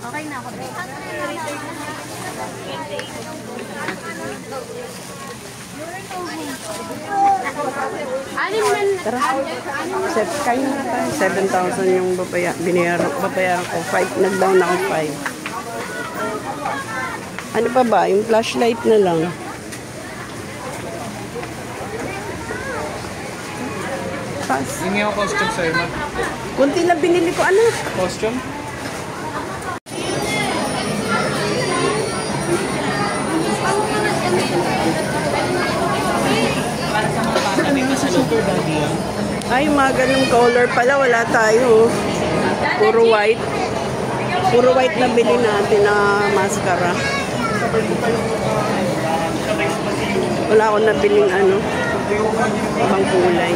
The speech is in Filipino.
Okay na ako. Tara. Kayo na tayo. 7,000 yung babayaran ko. 5. Nag-down ako 5. Ano pa ba? Yung flashlight na lang. Pass. Hindi ako costume sa'yo, ma. Kunti lang binili ko, anak. Costume? Ay, mga ganung color pala. Wala tayo. Puro white. Puro white na bili natin na mascara. Wala akong nabiling ano. Ibang kulay.